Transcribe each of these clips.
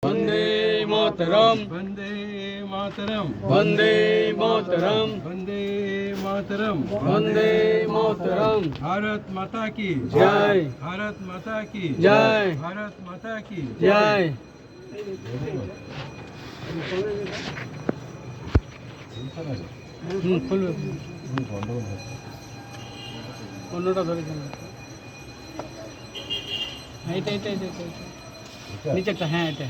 वंदे मातरम वंदे मातरम वंदे मातरम वंदे मातरम वंदे मातरम। भारत माता की जय। भारत माता की जय। भारत माता की जय। খুলবে অন্যটা ধরে এটা এটা এটা নিচেরটা, হ্যাঁ এটা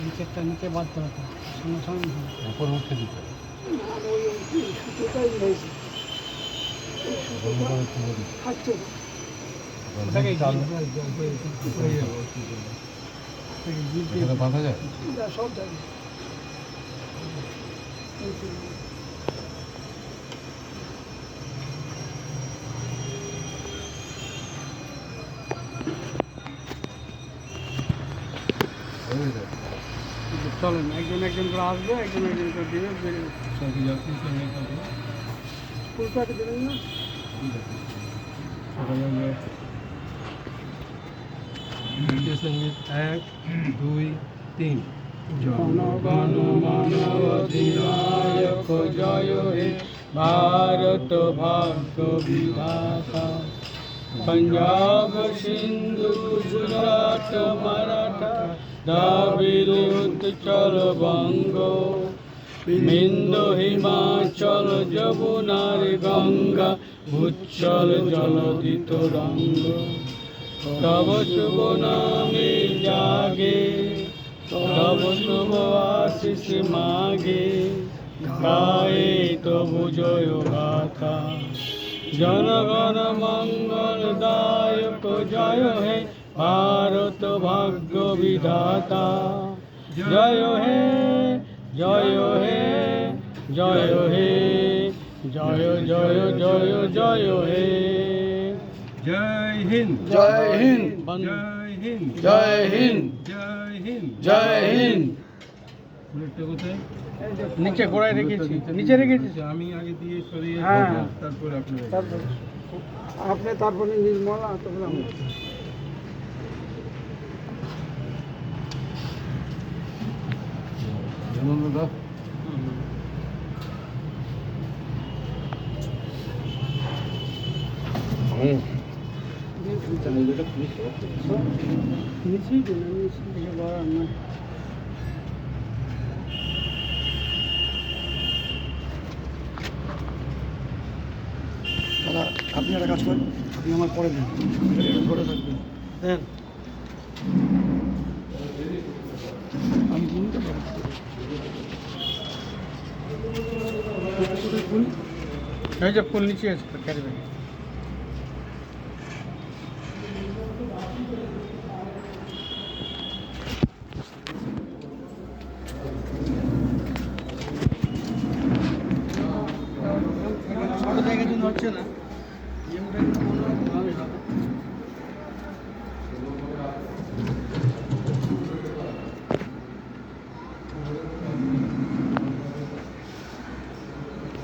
নিচেরটা নিচে বাঁধতে হবে, সঙ্গে সঙ্গে উপর উঠে দিতে বাঁধা যায় সব জায়গায় চলেন, একজন একজন করে আসবে, একজন একজন করে দিবে, ফুলটাকে দেবেন না। সঙ্গীত 1 2 3 জনগণ মন অধিনায়ক জয় হে ভারত ভাগ্য বিধাতা। पंजाब सिंधु गुजरात मराठा द्राविड़ उत्कल बंग बिंदु हिमाचल যমুনার गंगा उच्छल जलधि तरंग। तब शुभ नामे जागे तब शुभ आशीष मागे गाए तबु जय गाथा। जनगण मंगल दायक जय हे भारत भाग्य विधाता। जय हे जय हे जय हे जय जय जय जय हे। जय हिंद जय हिंद जय हिंद जय हिंद जय हिंद जय हिंद। বুলেটটা কোথায়? নিচে গোড়ায় রেখেছি, নিচে রেখেছি। আমি আগে দিয়ে সরিয়ে হ্যাঁ। তারপরে আপনার আপনি তারপরে নির্মলা তারপরে আমরা নিচেই দেন, নিচে থেকে বড় না। দাদা আপনি একটা কাজ করেন, আপনি আমার পরে দেন, ধরে থাকবেন দেন, আমি কিনতে পারি ফুল। এই যে ফুল নিচে আছে তো ক্যারি ব্যাগে। ছোট জায়গার জন্য হচ্ছে না,